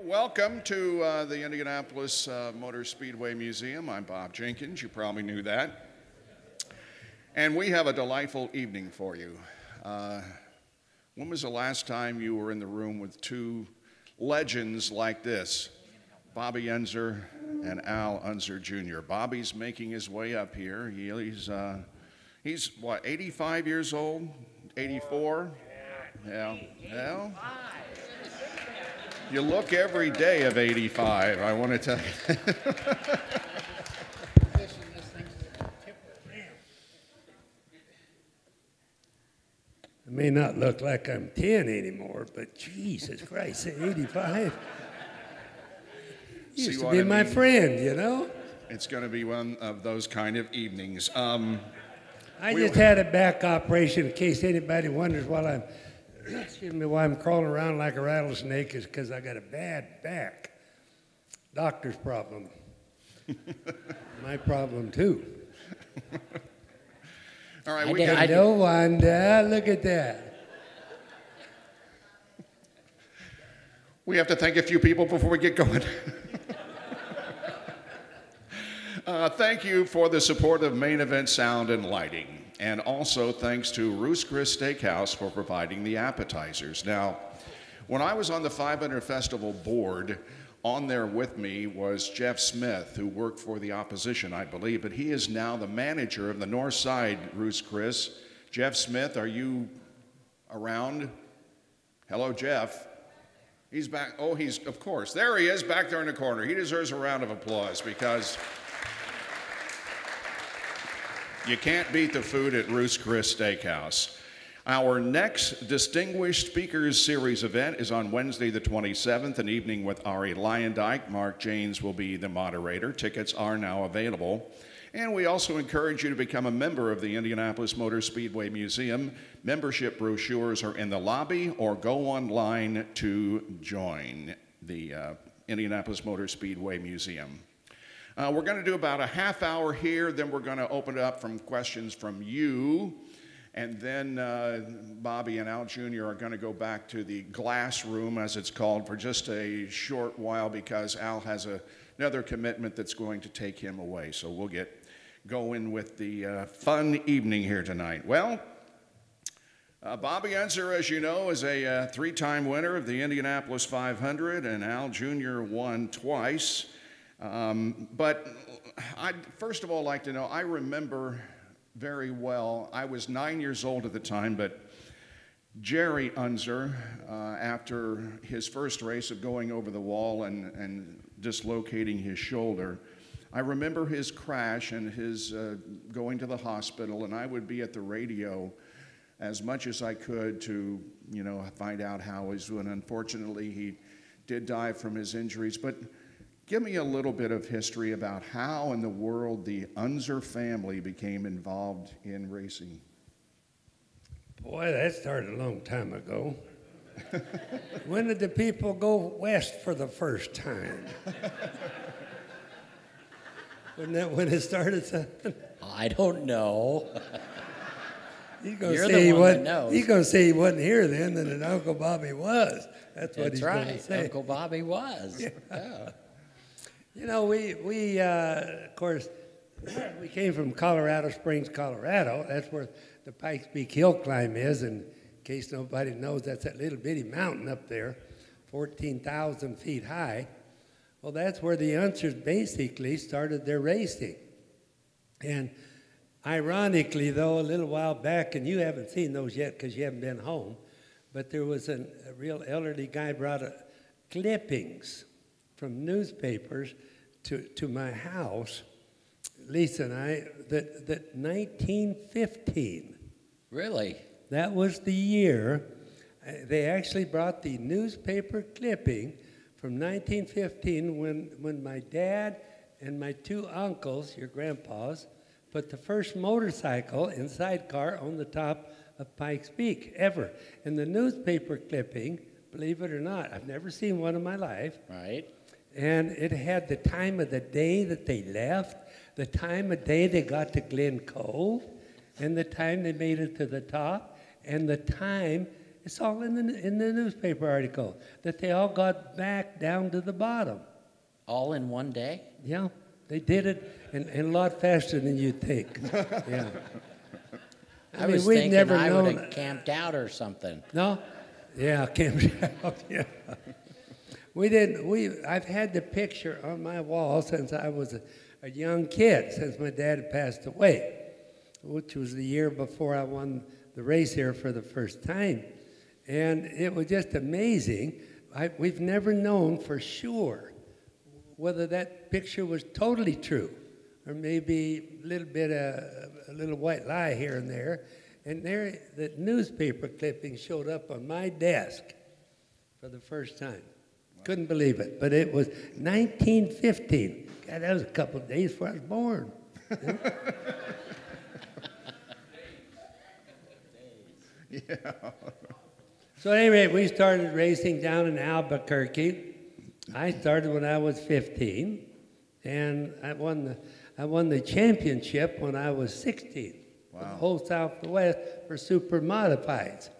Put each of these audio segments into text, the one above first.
Welcome to the Indianapolis Motor Speedway Museum. I'm Bob Jenkins. You probably knew that. And we have a delightful evening for you. When was the last time you were in the room with two legends like this? Bobby Unser and Al Unser Jr. Bobby's making his way up here. He's what, 85 years old? 84? Yeah. Well, you look every day of 85, I want to tell you. I may not look like I'm 10 anymore, but Jesus Christ, at 85. Used to be my friend, you know? It's going to be one of those kind of evenings. I just had a back operation in case anybody wonders why I'm crawling around like a rattlesnake is because I got a bad back. Doctor's problem. My problem too. All right, I don't wonder. Look at that. We have to thank a few people before we get going. Thank you for the support of Main Event Sound and Lighting. And also thanks to Roost Chris Steakhouse for providing the appetizers. Now, when I was on the 500 Festival board, on there with me was Jeff Smith, who worked for the opposition, I believe, but he is now the manager of the North Side Roost Chris. Jeff Smith, are you around? Hello, Jeff. He's back. Oh, of course. There he is, back there in the corner. He deserves a round of applause because you can't beat the food at Roost Chris Steakhouse. Our next Distinguished Speakers Series event is on Wednesday the 27th, an evening with Ari Lyondike. Mark Janes will be the moderator. Tickets are now available. And we also encourage you to become a member of the Indianapolis Motor Speedway Museum. Membership brochures are in the lobby or go online to join the Indianapolis Motor Speedway Museum. We're going to do about a half hour here, then we're going to open it up from questions from you, and then Bobby and Al Jr. are going to go back to the glass room, as it's called, for just a short while because Al has another commitment that's going to take him away. So we'll get going with the fun evening here tonight. Well, Bobby Unser, as you know, is a three-time winner of the Indianapolis 500, and Al Jr. won twice. But I'd first of all like to know, I remember very well, I was 9 years old at the time, but Jerry Unser, after his first race of going over the wall and dislocating his shoulder, I remember his crash and his going to the hospital, and I would be at the radio as much as I could to, you know, find out how he's doing. Unfortunately, he did die from his injuries, but give me a little bit of history about how in the world the Unser family became involved in racing. Boy, that started a long time ago. When did the people go west for the first time? Wasn't that when it started something? I don't know. He's going to say he wasn't here then, and that Uncle Bobby was. That's what he's going to say. Uncle Bobby was. Yeah. You know, we of course, we came from Colorado Springs, Colorado. That's where the Pikes Peak Hill Climb is. And in case nobody knows, that's that little bitty mountain up there, 14,000 feet high. Well, that's where the Unsers basically started their racing. And ironically, though, a little while back, and you haven't seen those yet because you haven't been home, but there was a real elderly guy brought clippings from newspapers to my house, Lisa and I, that 1915. Really? That was the year. They actually brought the newspaper clipping from 1915 when my dad and my two uncles, your grandpas, put the first motorcycle and sidecar on the top of Pikes Peak ever. And the newspaper clipping, believe it or not, I've never seen one in my life. Right. And it had the time of the day that they left, the time of day they got to Glen Cove, and the time they made it to the top, and the time It's all in the newspaper article that they all got back down to the bottom. All in one day? Yeah, they did it and a lot faster than you'd think. Yeah. I was we've thinking never I known. would have camped out or something. No? Yeah, camped out, yeah. We didn't, I've had the picture on my wall since I was a young kid, since my dad had passed away, which was the year before I won the race here for the first time. And it was just amazing. We've never known for sure whether that picture was totally true or maybe a little bit a little white lie here and there. And there, the newspaper clipping showed up on my desk for the first time. Couldn't believe it, but it was 1915. God, that was a couple of days before I was born. Yeah. So at any rate, we started racing down in Albuquerque. I started when I was 15, and I won the championship when I was 16. Wow. For the whole Southwest for super modifieds.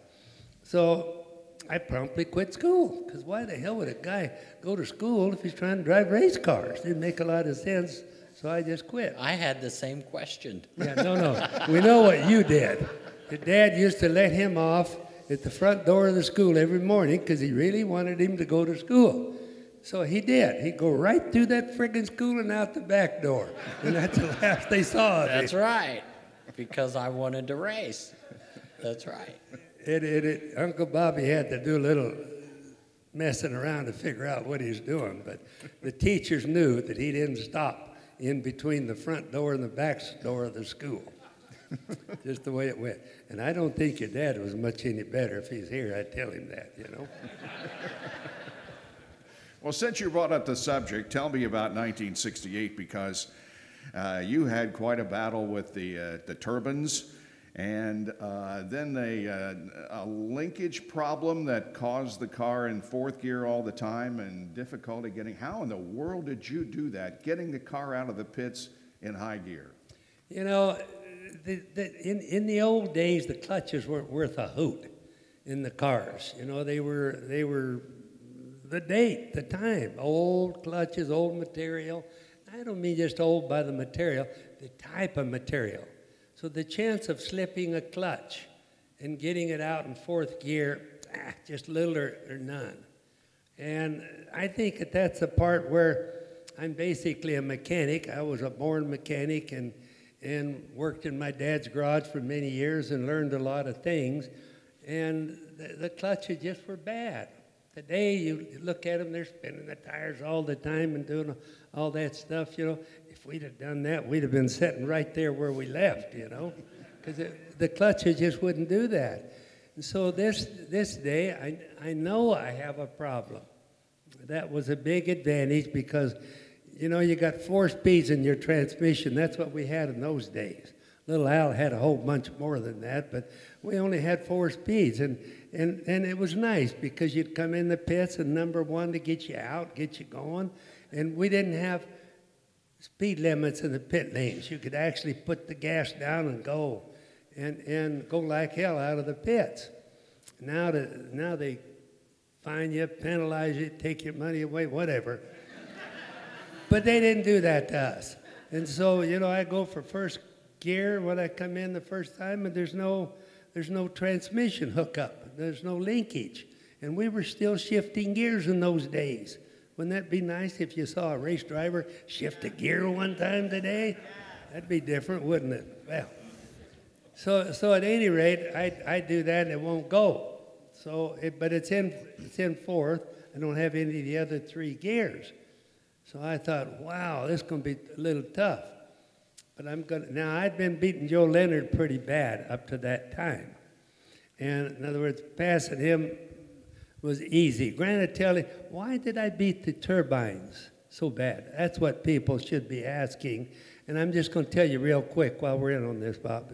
So I promptly quit school, because why the hell would a guy go to school if he's trying to drive race cars? Didn't make a lot of sense, so I just quit. I had the same question. Yeah, no. We know what you did. Your dad used to let him off at the front door of the school every morning because he really wanted him to go to school. So he did. He'd go right through that friggin' school and out the back door. And that's the last they saw of him. That's right, because I wanted to race. That's right. Uncle Bobby had to do a little messing around to figure out what he was doing, but the teachers knew that he didn't stop in between the front door and the back door of the school. Just the way it went. And I don't think your dad was much any better. If he's here, I'd tell him that, you know. Well, since you brought up the subject, tell me about 1968, because you had quite a battle with the turbines, and then a linkage problem that caused the car in fourth gear all the time and difficulty getting. How in the world did you do that, getting the car out of the pits in high gear? You know, in the old days, the clutches weren't worth a hoot in the cars. You know, they were the date, the time, old clutches, old material. I don't mean just old by the material, the type of material. So the chance of slipping a clutch and getting it out in fourth gear, just little or none. And I think that's the part where I'm basically a mechanic. I was a born mechanic and worked in my dad's garage for many years and learned a lot of things. And the clutches just were bad. Today, you look at them, they're spinning the tires all the time and doing all that stuff, you know. If we'd have done that, we'd have been sitting right there where we left, you know, because the clutches just wouldn't do that. And so this day, I know I have a problem. That was a big advantage because, you know, you got 4 speeds in your transmission. That's what we had in those days. Little Al had a whole bunch more than that, but we only had 4 speeds. And it was nice because you'd come in the pits and number 1 to get you out, get you going. And we didn't have speed limits in the pit lanes. You could actually put the gas down and go like hell out of the pits. Now they fine you, penalize you, take your money away, whatever. But they didn't do that to us. And so, you know, I go for first gear when I come in the first time, and there's no transmission hookup. There's no linkage. And we were still shifting gears in those days. Wouldn't that be nice if you saw a race driver shift a gear one time today? That'd be different, wouldn't it? Well, so at any rate, I do that and it won't go. But it's in fourth. I don't have any of the other 3 gears. So I thought, wow, this is going to be a little tough. But now I'd been beating Joe Leonard pretty bad up to that time. And in other words, passing him was easy. Granatelli, why did I beat the turbines so bad? That's what people should be asking. And I'm just going to tell you real quick while we're in on this, Bob.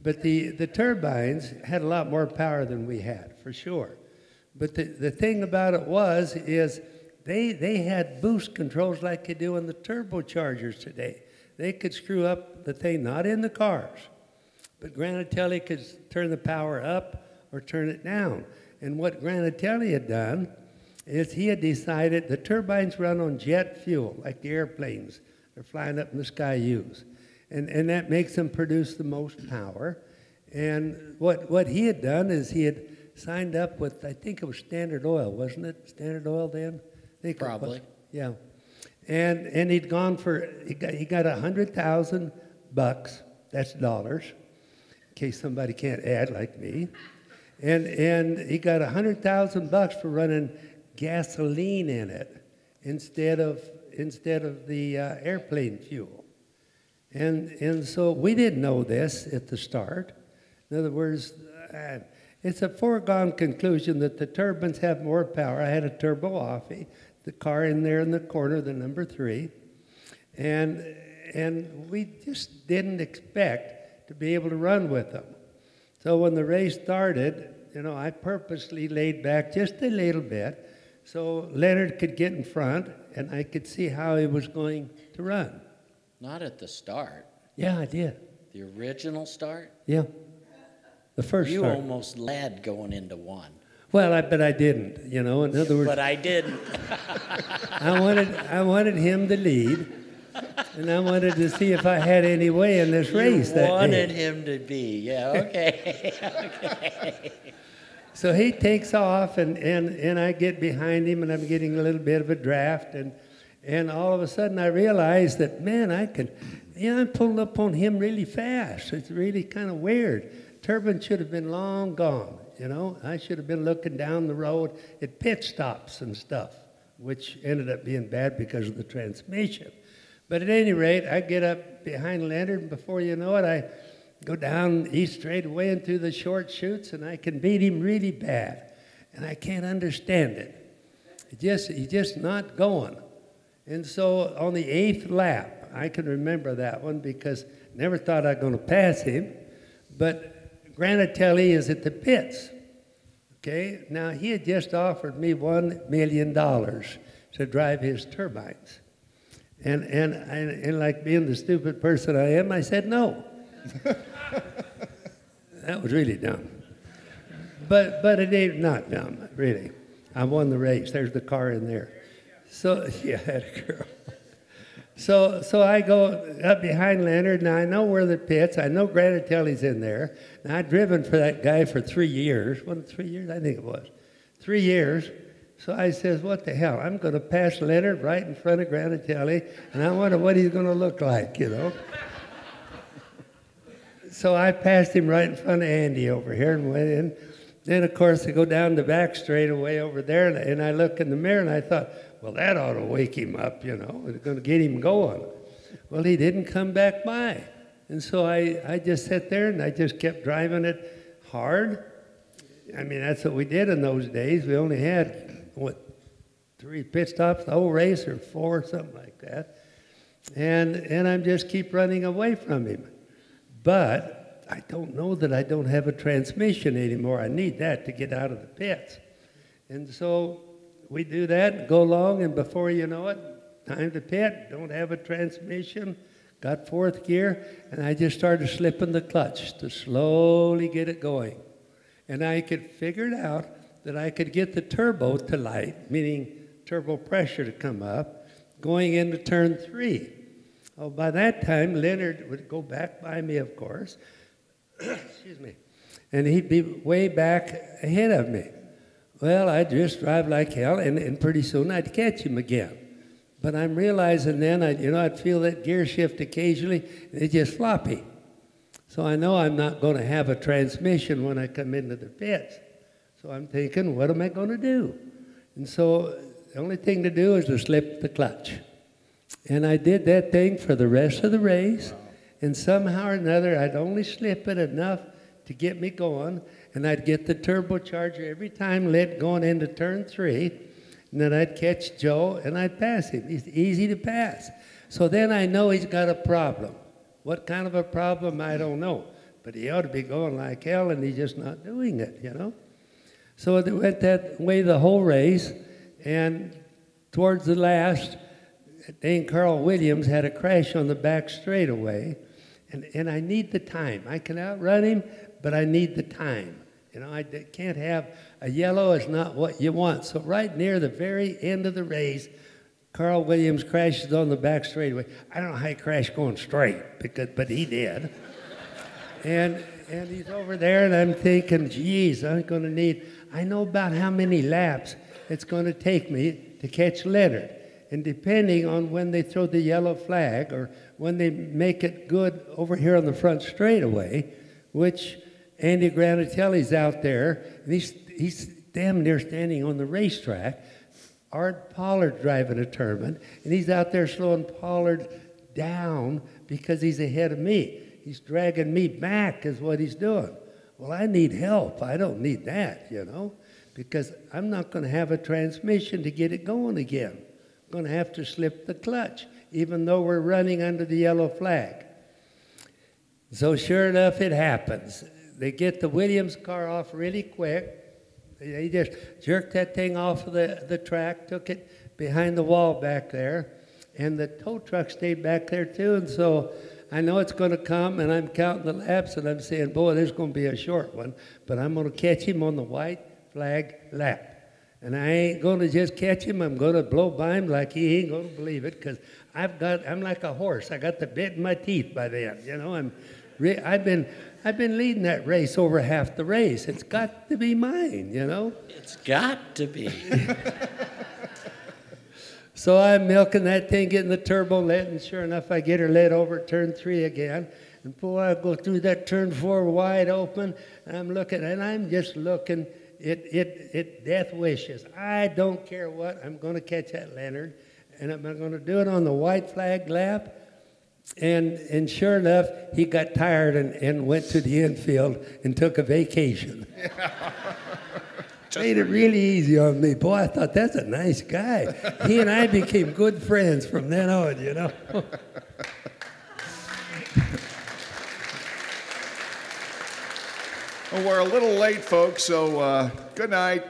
But the turbines had a lot more power than we had, for sure. But the thing about it is they had boost controls like they do in the turbochargers today. They could screw up the thing, not in the cars, but Granatelli could turn the power up or turn it down. And what Granatelli had done is he had decided the turbines run on jet fuel, like the airplanes they're flying up in the sky use. And that makes them produce the most power. And what he had done is he had signed up with, I think it was Standard Oil, wasn't it? Standard Oil then? I think Probably. Yeah. And he'd gone for, he got $100,000, that's dollars, in case somebody can't add like me. And he got $100,000 for running gasoline in it instead of the airplane fuel. And so we didn't know this at the start. In other words, it's a foregone conclusion that the turbines have more power. I had a turbo offie, the car in there in the corner, the number 3. And we just didn't expect to be able to run with them. So when the race started, you know, I purposely laid back just a little bit so Leonard could get in front and I could see how he was going to run. Not at the start. Yeah, I did. The original start? Yeah. The first You start. almost led going into one. Well, but I didn't, you know. In other words, But I didn't. I wanted him to lead, and I wanted to see if I had any way in this race. You wanted him to be, yeah, okay. Okay. So he takes off, and I get behind him, and I'm getting a little bit of a draft, and all of a sudden I realize that, man, I'm pulling up on him really fast. It's really kind of weird. Turbine should have been long gone, you know. I should have been looking down the road at pit stops and stuff, which ended up being bad because of the transmission. But at any rate, I get up behind Leonard, and before you know it, I go down East straightaway into the short chutes, and I can beat him really bad. And I can't understand it. He's just not going. And so on the 8th lap, I can remember that one because never thought I was going to pass him. But Granatelli is at the pits. Okay? Now, he had just offered me $1 million to drive his turbines. And like being the stupid person I am, I said no. That was really dumb. But it ain't not dumb, really. I won the race. There's the car in there. So, yeah, I had a girl. So I go up behind Leonard, and I know where the pits. I know Granatelli's in there. And I'd driven for that guy for 3 years. Wasn't it 3 years? I think it was. 3 years. So I says, what the hell? I'm going to pass Leonard right in front of Granatelli, and I wonder what he's going to look like, you know. So I passed him right in front of Andy over here and went in. Then, of course, I go down the back straightaway over there, and I look in the mirror, and I thought, well, that ought to wake him up, you know. It's going to get him going. Well, he didn't come back by. And so I just sat there, and I just kept driving it hard. I mean, that's what we did in those days. We only had, 3 pit stops the whole race, or 4, something like that. And I just keep running away from him. But I don't know that I don't have a transmission anymore. I need that to get out of the pits. And so we do that, go along, and before you know it, time to pit, don't have a transmission, got 4th gear, and I just started slipping the clutch to slowly get it going. And I could figure it out that I could get the turbo to light, meaning turbo pressure to come up, going into turn 3. Oh, by that time, Leonard would go back by me, of course, excuse me, and he'd be way back ahead of me. Well, I'd just drive like hell, and pretty soon I'd catch him again. But I'm realizing then, I'd feel that gear shift occasionally, and it's just floppy. So I know I'm not going to have a transmission when I come into the pits. So I'm thinking, what am I going to do? And so the only thing to do is to slip the clutch. And I did that thing for the rest of the race, and somehow or another, I'd only slip it enough to get me going, and I'd get the turbocharger every time lit going into turn 3, and then I'd catch Joe, and I'd pass him. He's easy to pass. So then I know he's got a problem. What kind of a problem, I don't know. But he ought to be going like hell, and he's just not doing it, you know. So it went that way the whole race, and towards the last, Dane Carl Williams had a crash on the back straightaway, and I need the time. I can outrun him, but I need the time. You know, can't have a yellow is not what you want. So right near the very end of the race, Carl Williams crashes on the back straightaway. I don't know how he crashed going straight, but he did. and he's over there, and I'm thinking, geez, I know about how many laps it's going to take me to catch Leonard. And depending on when they throw the yellow flag or when they make it good over here on the front straightaway, which Andy Granatelli's out there, and he's damn near standing on the racetrack. Art Pollard driving a tournament, and he's out there slowing Pollard down because he's ahead of me. He's dragging me back is what he's doing. Well, I need help. I don't need that, you know, because I'm not going to have a transmission to get it going again. I'm going to have to slip the clutch, even though we're running under the yellow flag. So sure enough, it happens. They get the Williams car off really quick. They just jerked that thing off of the track, took it behind the wall back there, and the tow truck stayed back there too. And so I know it's going to come, and I'm counting the laps, and I'm saying, boy, there's going to be a short one, but I'm going to catch him on the white flag lap. And I ain't going to just catch him. I'm going to blow by him like he ain't going to believe it, because I'm like a horse. I got the bit in my teeth by then. You know, I've been leading that race over half the race. It's got to be mine, you know? It's got to be. So I'm milking that thing, getting the turbo lit, and sure enough, I get her lit over at turn 3 again. And boy, I go through that turn 4 wide open, and I'm just looking, it death wishes. I don't care what, I'm going to catch that Leonard, and I'm going to do it on the white flag lap. And sure enough, he got tired and went to the infield and took a vacation. Made it really easy on me. Boy, I thought, that's a nice guy. He and I became good friends from then on, you know. Well, we're a little late, folks, so good night.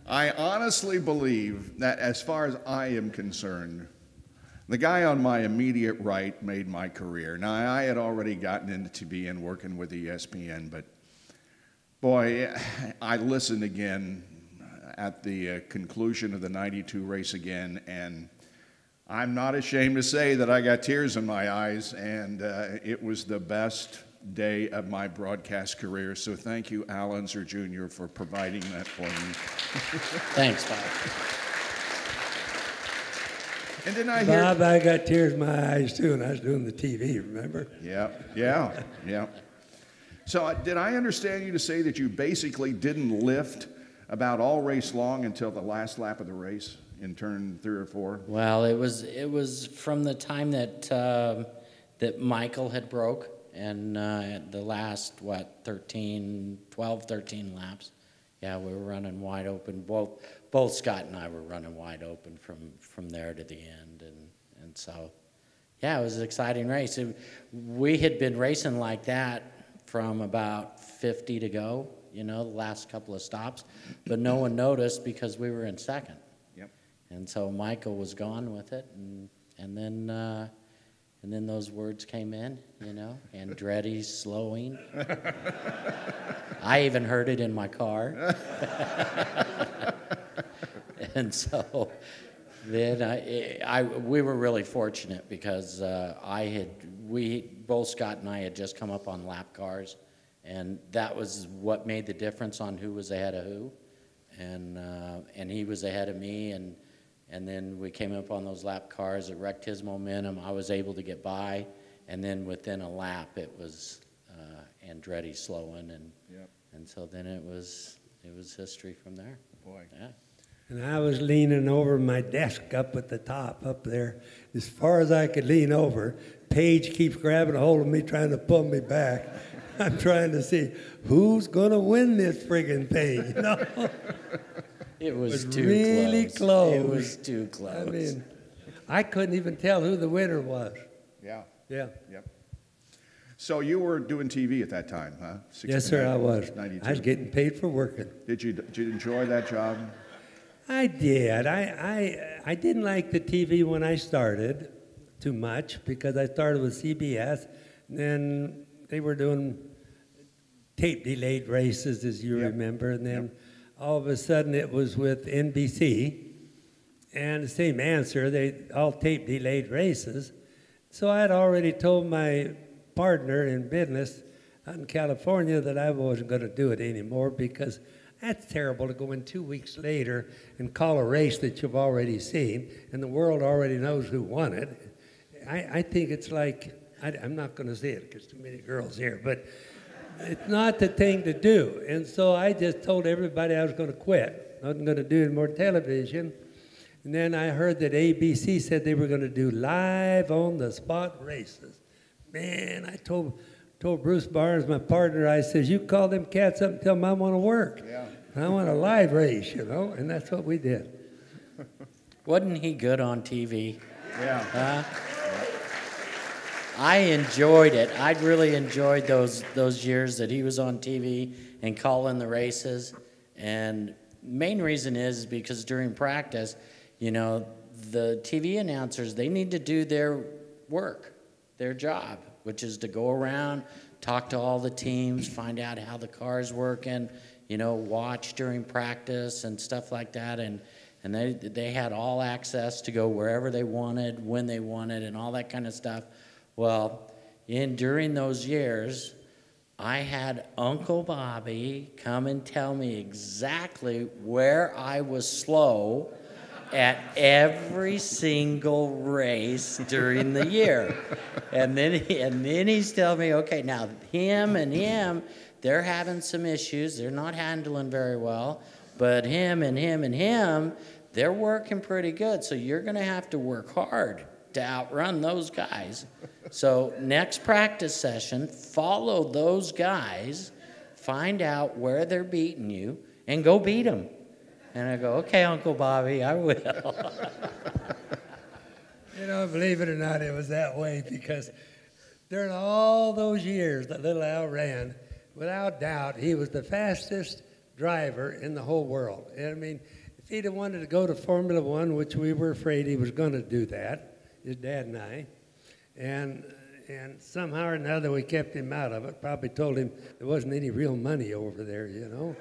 I honestly believe that as far as I am concerned, the guy on my immediate right made my career. Now, I had already gotten into TBN working with ESPN, but boy, I listened again at the conclusion of the 92 race again, and I'm not ashamed to say that I got tears in my eyes, and it was the best day of my broadcast career. So thank you, Al Unser Jr., for providing that for me. Thanks, Bob. And then I hear... Bob, I got tears in my eyes, too, and I was doing the TV, remember? Yeah. So did I understand you to say that you basically didn't lift about all race long until the last lap of the race in turn 3 or 4? Well, it was from the time that that Michael had broke, and the last, 12, 13 laps. Yeah, we were running wide open. Both Scott and I were running wide open from there to the end, and so, yeah, it was an exciting race. We had been racing like that from about 50 to go, you know, the last couple of stops, but no one noticed because we were in second. Yep. And so Michael was gone with it, and then those words came in, you know, Andretti's slowing. I even heard it in my car. And so then we were really fortunate because both Scott and I had just come up on lap cars, and that was what made the difference on who was ahead of who. And he was ahead of me, and then we came up on those lap cars. It wrecked his momentum. I was able to get by, and then within a lap, it was Andretti slowing, and so then it was history from there. Boy. Yeah. And I was leaning over my desk up at the top, up there, as far as I could lean over. Paige keeps grabbing a hold of me, trying to pull me back. I'm trying to see who's going to win this friggin' thing, you know? It was too really close. It was too close. I mean, I couldn't even tell who the winner was. Yeah. Yeah. Yep. So you were doing TV at that time, huh? Yes, sir, I was. 92. I was getting paid for working. Did you enjoy that job? I did. I didn't like the TV when I started too much because I started with CBS. Then they were doing tape-delayed races, as you Yep. remember, and then all of a sudden it was with NBC, and the same answer, they all tape-delayed races. So I had already told my partner in business out in California that I wasn't going to do it anymore because that's terrible to go in 2 weeks later and call a race that you've already seen, and the world already knows who won it. I think it's like, I'm not going to say it because too many girls here, but it's not the thing to do. And so I just told everybody I was going to quit. I wasn't going to do any more television. And then I heard that ABC said they were going to do live on the spot races. Man, I told Bruce Barnes, my partner, I says, you call them cats up and tell them I want to work. Yeah. I want a live race, you know, and that's what we did. Wasn't he good on TV? Yeah. I enjoyed it. I really enjoyed those years that he was on TV and calling the races. And main reason is because during practice, you know, the TV announcers, they need to do their work, their job, which is to go around, talk to all the teams, find out how the car's working, you know, watch during practice and stuff like that. And they had all access to go wherever they wanted, when they wanted, and all that kind of stuff. Well, during those years, I had Uncle Bobby come and tell me exactly where I was slow at every single race during the year. And then he's telling me, okay, now him, they're having some issues. They're not handling very well. But him, they're working pretty good. So you're going to have to work hard to outrun those guys. So next practice session, follow those guys, find out where they're beating you, and go beat them. And I go, okay, Uncle Bobby, I will. You know, believe it or not, it was that way because during all those years that little Al ran, without doubt, he was the fastest driver in the whole world. And I mean, if he'd have wanted to go to Formula One, which we were afraid he was going to do that, his dad and I, and somehow or another we kept him out of it. Probably told him there wasn't any real money over there, you know.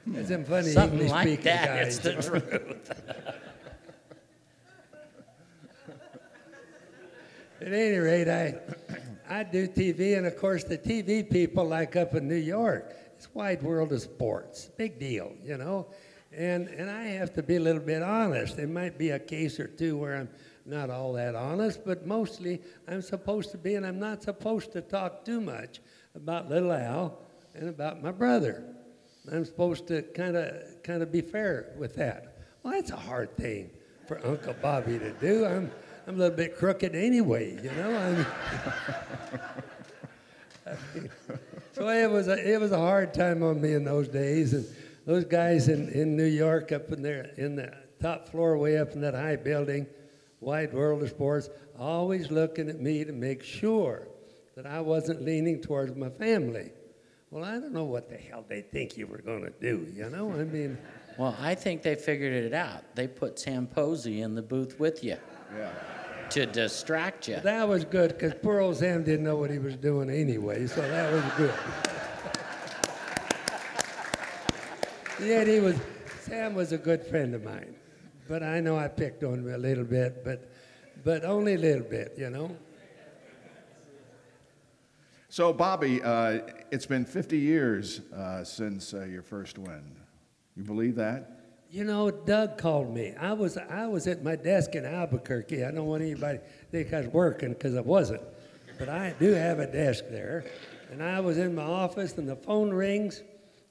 There's some funny Something English like speaking that, guys. it's the you know? truth. At any rate, I do TV, and of course the TV people, like up in New York, it's wide world of sports, big deal, you know. And I have to be a little bit honest. There might be a case or two where I'm not all that honest, but mostly I'm supposed to be, and I'm not supposed to talk too much about little Al and about my brother. I'm supposed to kind of be fair with that. Well, that's a hard thing for Uncle Bobby to do. I'm a little bit crooked anyway, you know. So it was a hard time on me in those days, and those guys in New York up in there in the top floor way up in that high building, wide world of sports, always looking at me to make sure that I wasn't leaning towards my family. Well, I don't know what the hell they think you were going to do, you know? I mean... Well, I think they figured it out. They put Sam Posey in the booth with you. Yeah. To distract you. That was good, because poor old Sam didn't know what he was doing anyway, so that was good. Yet Sam was a good friend of mine. But I know I picked on him a little bit, but only a little bit, you know? So, Bobby, it's been 50 years since your first win. You believe that? You know, Doug called me. I was at my desk in Albuquerque. I don't want anybody to think I was working, because I wasn't. But I do have a desk there. And I was in my office, and the phone rings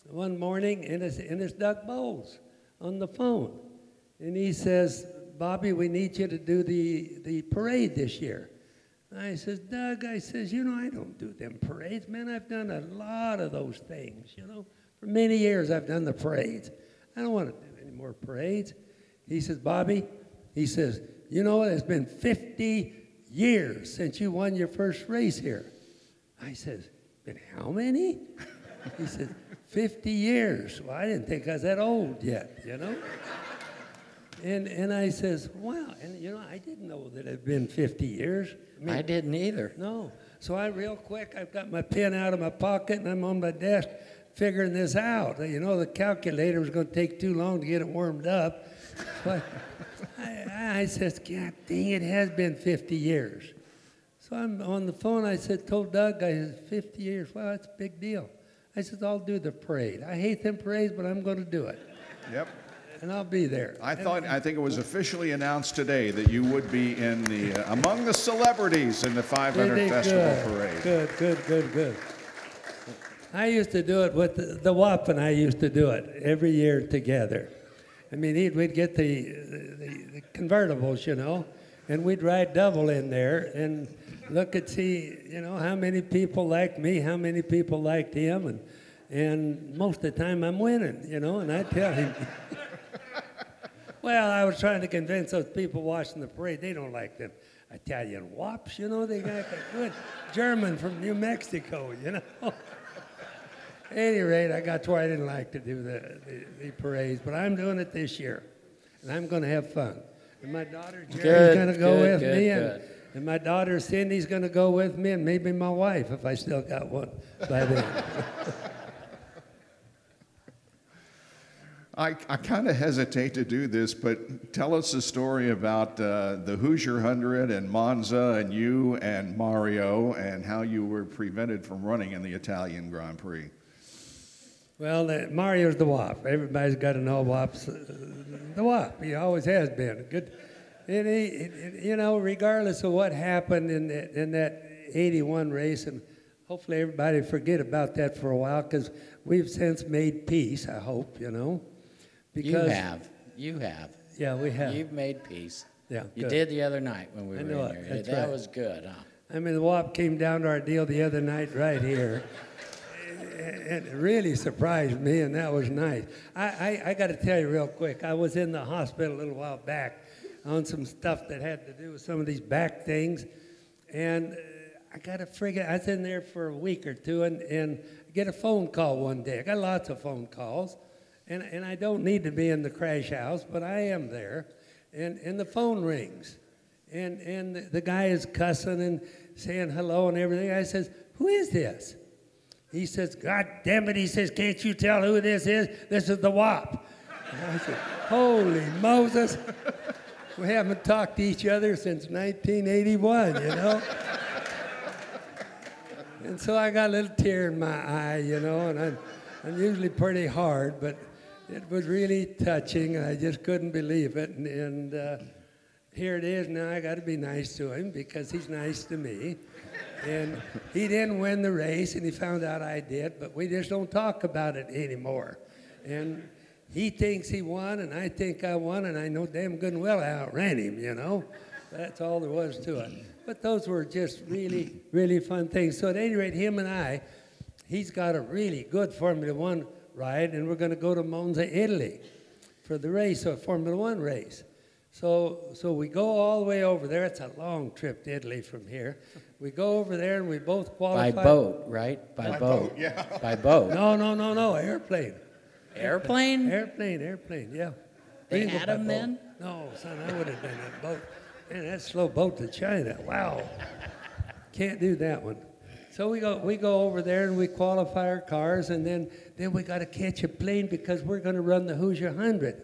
one morning, and it's Doug Bowles on the phone. And he says, Bobby, we need you to do the parade this year. I says, Doug, I says, you know, I don't do them parades. Man, I've done a lot of those things, you know. For many years, I've done the parades. I don't want to do any more parades. He says, Bobby, he says, you know, it's been 50 years since you won your first race here. I says, been how many? He says, 50 years. Well, I didn't think I was that old yet, you know. And I says, wow, and you know, I didn't know that it had been 50 years. I didn't either. No. So I real quick, I've got my pen out of my pocket and I'm on my desk figuring this out. You know, the calculator was going to take too long to get it warmed up. So I says, God dang, it has been 50 years. So I'm on the phone, told Doug, I said, 50 years, well, that's a big deal. I said, I'll do the parade. I hate them parades, but I'm going to do it. Yep. And I'll be there. I think it was officially announced today that you would be in the among the celebrities in the 500 Festival Parade. Good. I used to do it with the WAP, and I used to do it every year together. I mean, we'd get the convertibles, you know, and we'd ride double in there and see, you know, how many people liked me, how many people liked him, and most of the time I'm winning, you know, and I tell him. Well, I was trying to convince those people watching the parade, they don't like them Italian wops, you know, they got a good German from New Mexico, you know. At any rate, I got to where I didn't like to do the parades, but I'm doing it this year, and I'm going to have fun. And my daughter Jerry's going to go with me, and my daughter Cindy's going to go with me, and maybe my wife, if I still got one by then. I kind of hesitate to do this, but tell us the story about the Hoosier 100 and Monza and you and Mario and how you were prevented from running in the Italian Grand Prix. Well, Mario's the WAP. Everybody's got to know WAP's the WAP. He always has been. Good. And you know, regardless of what happened in that 81 race, and hopefully everybody forget about that for a while, because we've since made peace, I hope, you know. Because You have. Yeah, we have. You've made peace. Yeah, You good. did the other night when we were in here. That's That right. was good, huh? I mean, the WAP came down to our deal the other night right here. And it really surprised me, and that was nice. I got to tell you real quick, I was in the hospital a little while back on some stuff that had to do with some of these back things, and I got to I was in there for a week or two, and get a phone call one day. I got lots of phone calls, and I don't need to be in the crash house, but I am there, and the phone rings, and the guy is cussing and saying hello and everything. I says, who is this? He says, God damn it, he says, can't you tell who this is? This is the WAP. And I said, holy Moses. We haven't talked to each other since 1981, you know? And so I got a little tear in my eye, you know, and I'm usually pretty hard, but it was really touching, and I just couldn't believe it. And here it is now. I got to be nice to him because he's nice to me. And he didn't win the race, and he found out I did, but we just don't talk about it anymore. And he thinks he won, and I think I won, and I know damn good and well I outran him, you know. That's all there was to it. But those were just really, really fun things. So at any rate, him and he's got a really good Formula One ride, and we're going to go to Monza, Italy for the race, a Formula One race. So we go all the way over there. It's a long trip to Italy from here. We go over there, and we both qualify. By boat, right? By boat. Yeah. By boat. No, airplane. Airplane? Airplane, yeah. They We go had by them boat. then? No, son, I would have done that boat. Man, that slow boat to China. Wow. Can't do that one. So we go over there and we qualify our cars, and then we got to catch a plane because we're going to run the Hoosier 100.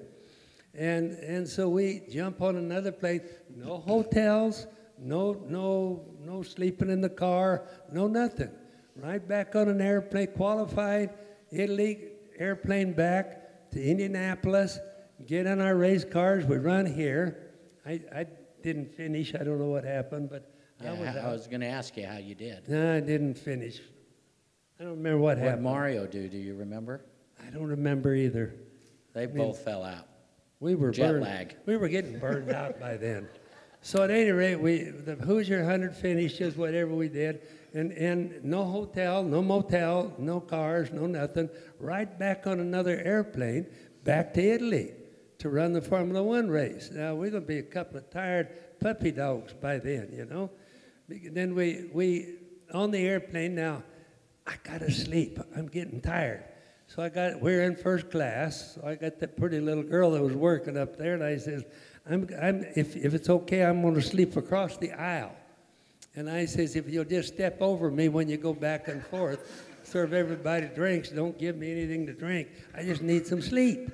And so we jump on another plane. No hotels, no sleeping in the car, no nothing. Right back on an airplane, qualified, Italy, airplane back to Indianapolis, get on our race cars, we run here. I didn't finish, I don't know what happened, but I was going to ask you how you did. No, I didn't finish. I don't remember what happened. What Mario do you remember? I don't remember either. They both fell out. We were Jet burned. lag. We were getting burned out by then. So at any rate, the Hoosier 100 finished just whatever we did, and no hotel, no motel, no cars, no nothing. Right back on another airplane, back to Italy to run the Formula One race. Now we're going to be a couple of tired puppy dogs by then, you know. Then we on the airplane. Now I gotta sleep. I'm getting tired. So we're in first class. So I got that pretty little girl that was working up there, and I says, if it's okay, I'm going to sleep across the aisle. And I says, if you'll just step over me when you go back and forth, serve everybody drinks, don't give me anything to drink. I just need some sleep.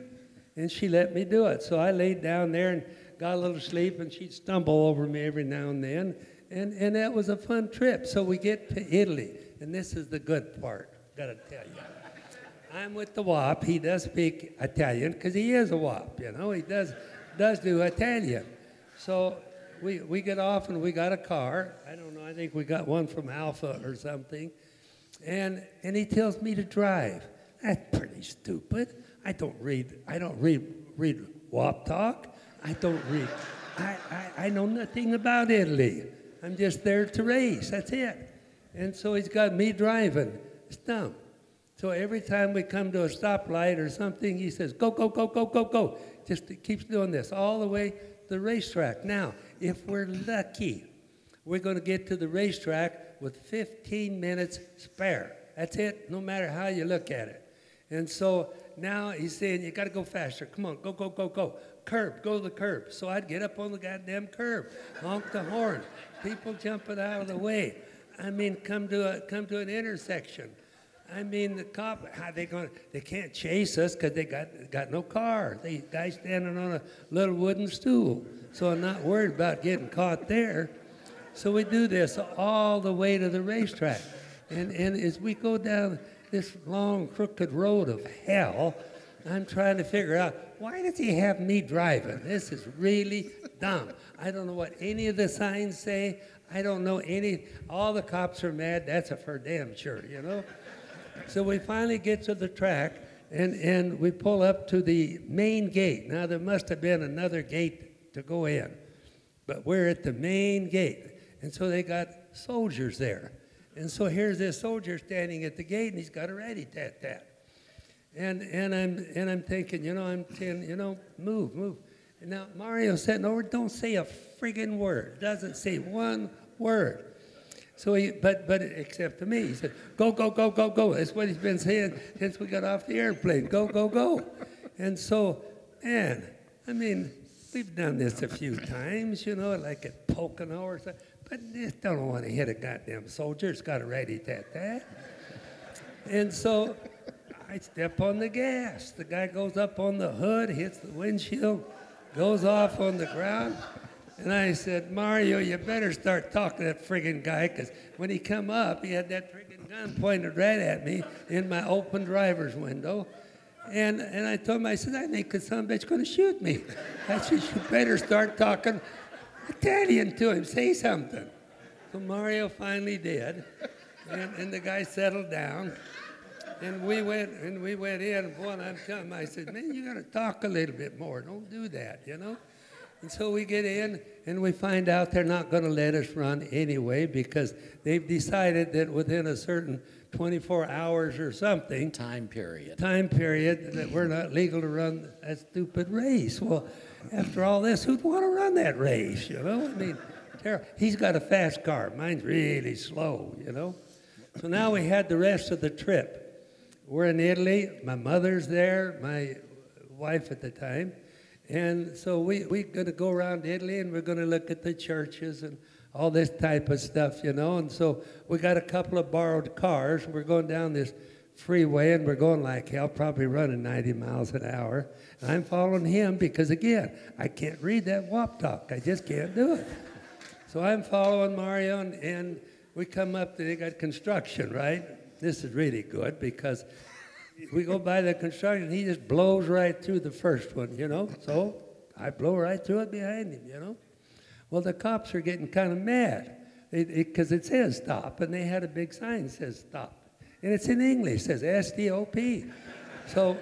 And she let me do it. So I laid down there and got a little sleep, and she'd stumble over me every now and then. And that was a fun trip. So we get to Italy, and this is the good part, got to tell you. I'm with the WAP. He does speak Italian because he is a WAP, you know. He does do Italian. So we get off and we got a car. I don't know. I think we got one from Alpha or something. And he tells me to drive. That's pretty stupid. I don't read WAP talk. I know nothing about Italy. I'm just there to race. That's it. And so he's got me driving. It's dumb. So every time we come to a stoplight or something, he says, go, go, go, go, go, go. Just keeps doing this all the way to the racetrack. Now, if we're lucky, we're going to get to the racetrack with 15 minutes spare. That's it, no matter how you look at it. And so now he's saying, you got to go faster. Come on, go, go, go, go. Curb, go to the curb. So I'd get up on the goddamn curb, honk the horn, people jumping out of the way. I mean, come to an intersection. I mean, the cop, they can't chase us because they got no car. They guy standing on a little wooden stool. So I'm not worried about getting caught there. So we do this all the way to the racetrack. And as we go down this long, crooked road of hell, I'm trying to figure out, why does he have me driving? This is really dumb. I don't know what any of the signs say. I don't know all the cops are mad. That's for damn sure, you know? So we finally get to the track, and we pull up to the main gate. Now, there must have been another gate to go in, but we're at the main gate. And so they got soldiers there. And so here's this soldier standing at the gate, and he's got a rat-tat-tat. And I'm thinking, move. And now Mario's sitting over, don't say a friggin' word. Doesn't say one word. So but except to me, he said, go, go, go, go, go. That's what he's been saying since we got off the airplane. Go, go, go. And so, man, I mean, we've done this a few times, like at Pocono or something. But just don't want to hit a goddamn soldier. It's got a rat-tat-tat. And so I step on the gas. The guy goes up on the hood, hits the windshield, goes off on the ground. And I said, Mario, you better start talking to that friggin' guy, because when he come up, he had that friggin' gun pointed right at me in my open driver's window. And I told him, I said, I think the son of a bitch going to shoot me. I said, you better start talking Italian to him, say something. So Mario finally did, and the guy settled down. And we went in, and boy, I'm telling him, I said, man, you got to talk a little bit more. Don't do that, And so we get in, and we find out they're not going to let us run anyway, because they've decided that within a certain 24 hours or something Time period, that we're not legal to run that stupid race. Well, after all this, who'd want to run that race, I mean, terrible. He's got a fast car. Mine's really slow, So now we had the rest of the trip. We're in Italy. My mother's there, my wife at the time. And so we're going to go around Italy, and we're going to look at the churches and all this type of stuff, And so we got a couple of borrowed cars. We're going down this freeway, and we're going like hell, probably running 90 miles an hour. And I'm following him because, again, I can't read that WAP talk. I just can't do it. So I'm following Mario, and we come up, they got construction, right? This is really good because we go by the construction, he just blows right through the first one, So I blow right through it behind him, Well, the cops are getting kind of mad because it says stop, and they had a big sign that says stop. And it's in English, it says S-T-O-P. So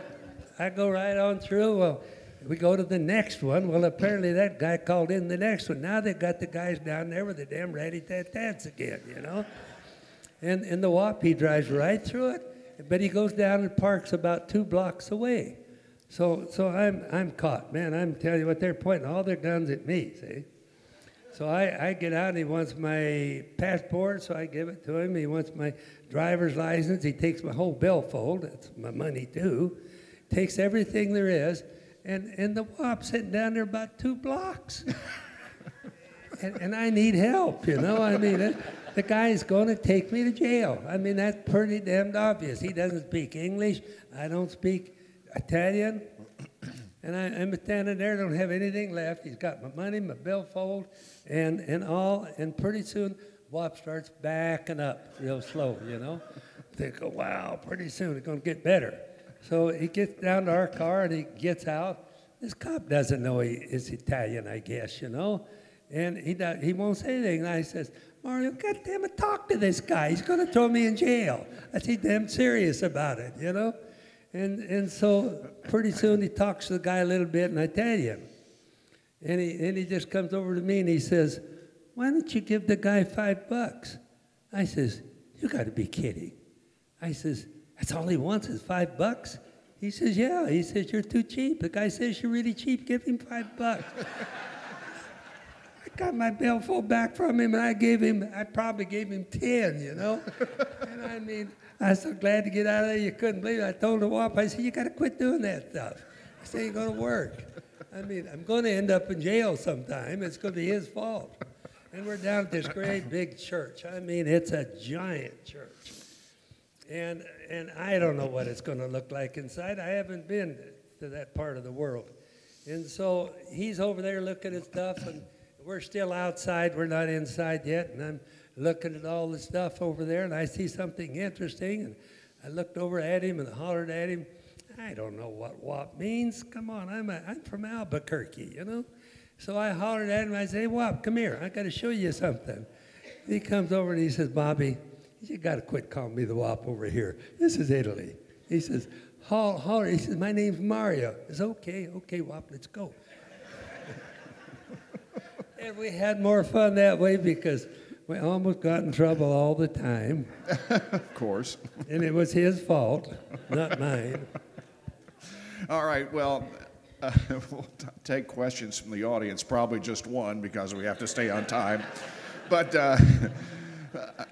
I go right on through. Well, we go to the next one. Well, apparently that guy called in the next one. Now they've got the guys down there with the damn rat-tat-tats again, And the WAP, he drives right through it, but he goes down and parks about 2 blocks away. So I'm caught, man. I'm telling you what, they're pointing all their guns at me, see? So I get out and he wants my passport, so I give it to him. He wants my driver's license. He takes my whole billfold. That's my money too. Takes everything there is. And the wop's sitting down there about 2 blocks. and I need help, you know. I mean, the guy's going to take me to jail. I mean, that's pretty damned obvious. He doesn't speak English. I don't speak Italian. And I'm standing there, don't have anything left. He's got my money, my billfold, and all. And pretty soon, wop starts backing up real slow, you know. They go, wow, pretty soon it's going to get better. So he gets down to our car and he gets out. This cop doesn't know he is Italian, I guess, you know. And he won't say anything. And I says, Mario, goddamn it, talk to this guy. He's going to throw me in jail. I said, damn serious about it, you know. And so pretty soon he talks to the guy a little bit in Italian. And he just comes over to me and he says, why don't you give the guy $5? I says, you got to be kidding. I says, that's all he wants is $5? He says, yeah. He says, you're too cheap. The guy says, you're really cheap. Give him $5. I got my billfold back from him, and I probably gave him 10, you know. And I mean, I was so glad to get out of there. You couldn't believe it. I told the wop, I said, you got to quit doing that stuff. This ain't going to work. I mean, I'm going to end up in jail sometime. It's going to be his fault. And we're down at this great big church. I mean, it's a giant church. And I don't know what it's going to look like inside. I haven't been to that part of the world. And so he's over there looking at stuff, and we're still outside. We're not inside yet. And I'm looking at all the stuff over there, and I see something interesting. And I looked over at him and hollered at him. I don't know what WAP means. Come on, I'm from Albuquerque, you know. So I hollered at him. I said, hey, WAP, come here. I got to show you something. He comes over and he says, Bobby, you got to quit calling me the WAP over here. This is Italy. He says, holler. He says, my name's Mario. I said, okay, WAP, let's go. And we had more fun that way because we almost got in trouble all the time. Of course. And it was his fault, not mine. All right, well, we'll take questions from the audience, probably just one because we have to stay on time. But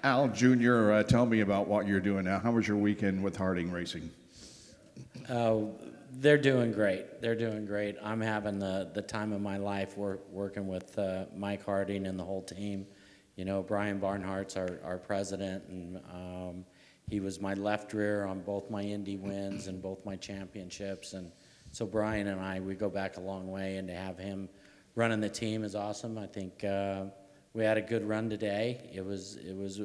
Al Jr., tell me about what you're doing now. How was your weekend with Harding Racing? They're doing great. They're doing great. I'm having the time of my life working with Mike Harding and the whole team. You know, Brian Barnhart's our president, and he was my left rear on both my Indy wins and both my championships. And so Brian and we go back a long way, and to have him running the team is awesome. I think we had a good run today.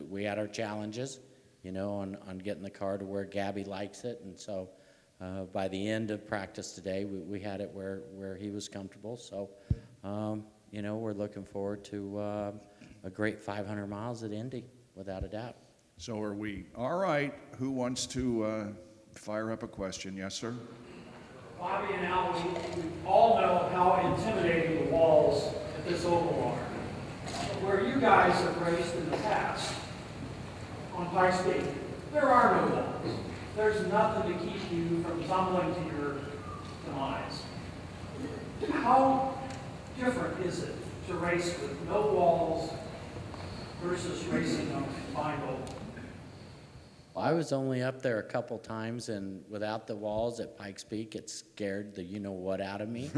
We had our challenges, you know, on getting the car to where Gabby likes it, and so by the end of practice today, we had it where he was comfortable. So, you know, we're looking forward to a great 500 miles at Indy, without a doubt. So are we. All right, who wants to fire up a question? Yes, sir? Bobby and Al, we all know how intimidating the walls at this oval are. But where you guys have raced in the past, on Pikes Peak, there are no walls. There's nothing to keep you from tumbling to your demise. How different is it to race with no walls versus racing on combined oval? Well, I was only up there a couple times, and without the walls at Pikes Peak, it scared the you-know-what out of me.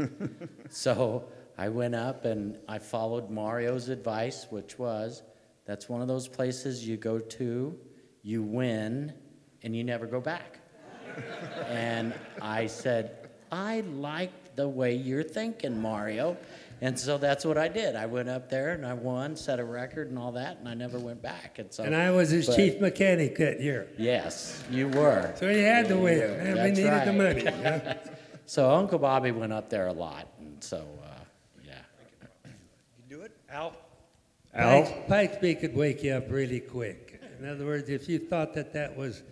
So I went up and I followed Mario's advice, which was, that's one of those places you go to, you win, and you never go back. And I said, I like the way you're thinking, Mario. And so that's what I did. I went up there and I won, set a record and all that, and I never went back. And I was his chief mechanic that year. Yes, you were. So he had to win, and we needed right. the money. Yeah. So Uncle Bobby went up there a lot, and so, yeah. You do it, Al? Pikes Peak could wake you up really quick. In other words, if you thought that was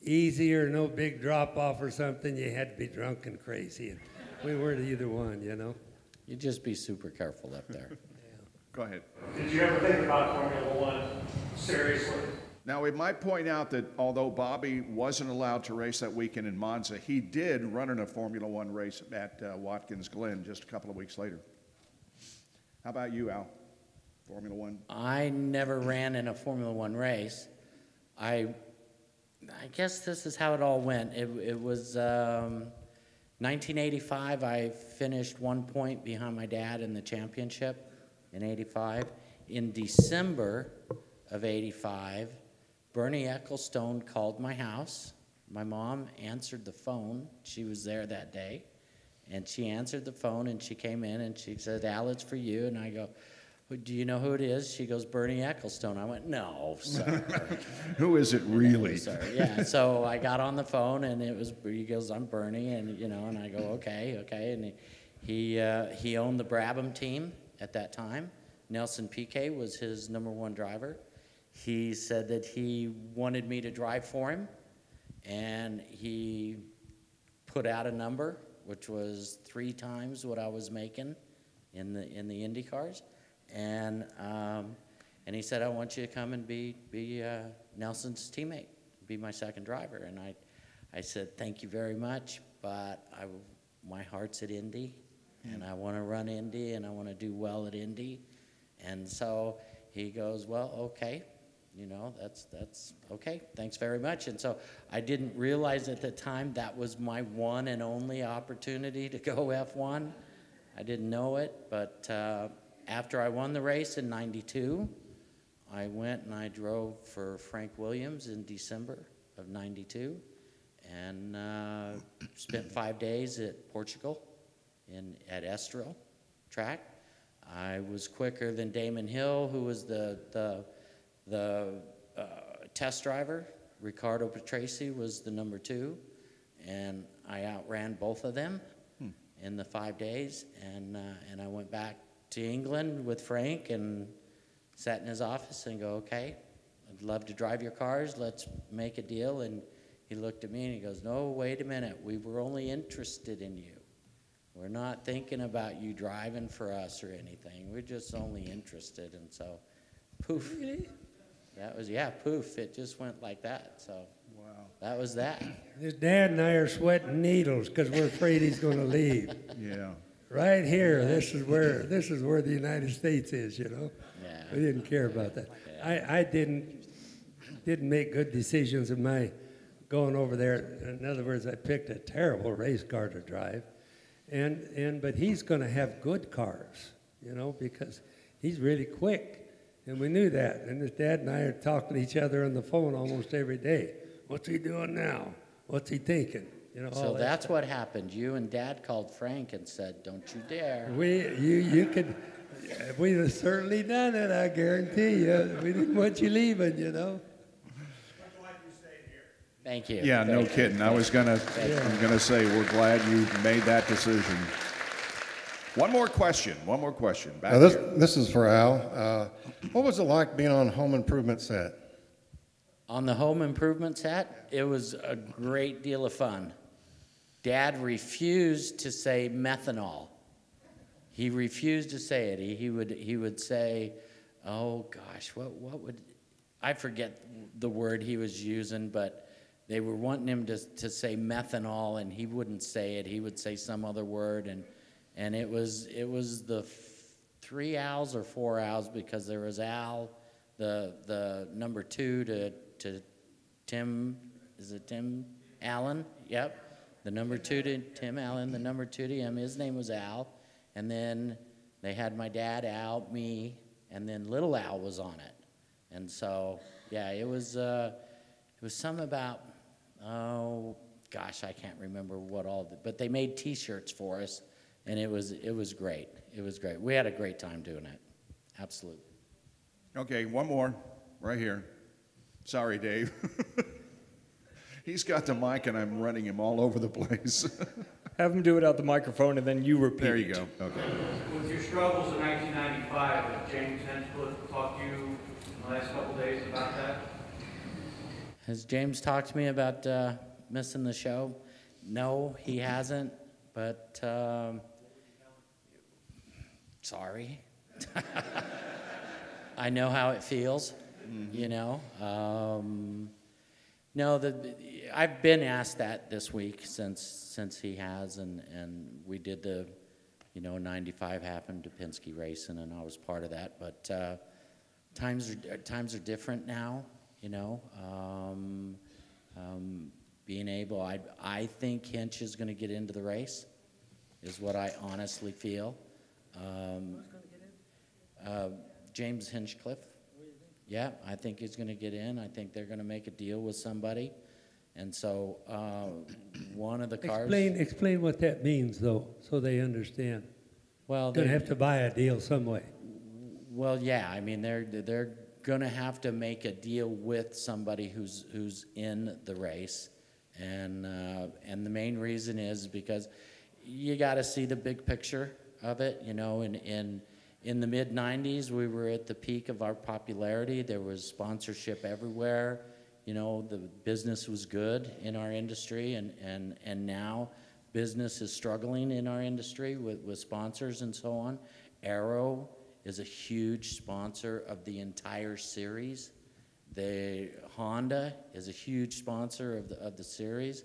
easy or no big drop-off or something, you had to be drunk and crazy. And we weren't either one, you know. You just be super careful up there. Go ahead. Did you ever think about Formula One seriously? Now, we might point out that although Bobby wasn't allowed to race that weekend in Monza, he did run in a Formula One race at Watkins Glen just a couple of weeks later. How about you, Al? Formula One? I never ran in a Formula One race. I guess this is how it all went. It was 1985. I finished 1 point behind my dad in the championship in '85. In December of '85, Bernie Ecclestone called my house. My mom answered the phone. She was there that day. And she answered the phone, and she came in, and she said, "Al, it's for you." And I go, "Do you know who it is?" She goes, "Bernie Ecclestone." I went, "No, sir." Who is it really? No, sir. Yeah, so I got on the phone, and he goes, "I'm Bernie," and, and I go, okay. And he owned the Brabham team at that time. Nelson Piquet was his #1 driver. He said that he wanted me to drive for him, and he put out a number, which was 3 times what I was making in the Indy cars, and he said, "I want you to come and be Nelson's teammate, be my second driver." And I said, "Thank you very much, but my heart's at Indy, and I want to run Indy, and I want to do well at Indy." And so he goes, "Well, okay. That's okay. Thanks very much." And so I didn't realize at the time that was my one and only opportunity to go F1. I didn't know it, but after I won the race in '92, I went and I drove for Frank Williams in December of '92, and spent 5 days at Portugal at Estoril track. I was quicker than Damon Hill, who was the test driver. Ricardo Patrese was the #2, and I outran both of them in the 5 days. And I went back to England with Frank and sat in his office and go, "Okay, I'd love to drive your cars. Let's make a deal." And he looked at me and he goes, "No, wait a minute. We were only interested in you. We're not thinking about you driving for us or anything. We're just only interested." And so, poof. Really? That was, poof. It just went like that. So, Wow. that was that. His dad and I are sweating needles because we're afraid he's going to leave. Yeah. Right here, this is where the United States is. Yeah. We didn't care about that. Yeah. I didn't make good decisions in my going over there. In other words, I picked a terrible race car to drive, but he's going to have good cars, because he's really quick. And we knew that. And his dad and I are talking to each other on the phone almost every day. What's he doing now? What's he thinking? So that's what happened. You and Dad called Frank and said, "Don't you dare." We'd have certainly done it, I guarantee you. We didn't want you leaving, Thank you. Yeah, no kidding. I'm gonna say we're glad you made that decision. One more question. Back Now here. this is for Al. What was it like being on Home Improvement set? On the Home Improvement set, it was a great deal of fun. Dad refused to say methanol. He refused to say it. He would say, oh gosh, what would, I forget the word he was using, but they were wanting him to say methanol, and he wouldn't say it. He would say some other word, and it was the 3 Al's or 4 Al's, because there was Al, the #2 to Tim, is it Tim Allen? Yep. The #2 to Tim Allen, the #2 to him. His name was Al. And then they had my dad, Al, me, and then little Al was on it. And so, yeah, it was some about, oh gosh, I can't remember what all, but they made T-shirts for us, and it was great. It was great. We had a great time doing it. Absolutely. Okay, one more, right here. Sorry, Dave. He's got the mic, and I'm running him all over the place. Have him do it out the microphone, and then you repeat. There you go. Okay. With your struggles in 1995, did James Henchcliffe talk to you in the last couple of days about that? Has James talked to me about missing the show? No, he hasn't, but sorry. I know how it feels, you know. No, I've been asked that this week since he has, and we did the you know, 95 happened to Penske Racing, and I was part of that. But times are different now, you know. Being able, I think Hinch is going to get into the race, is what I honestly feel. Who's going to get in? James Hinchcliffe. Yeah, I think he's going to get in. I think they're going to make a deal with somebody. And so one of the cars... Explain what that means, though, so they understand. Well, Going to have to buy a deal some way. Well, yeah, I mean, they're going to have to make a deal with somebody who's in the race. And the main reason is because you got to see the big picture of it. You know, in the mid-'90s, we were at the peak of our popularity. There was sponsorship everywhere. You know, the business was good in our industry, and now business is struggling in our industry with sponsors and so on. Arrow is a huge sponsor of the entire series. The Honda is a huge sponsor of the series.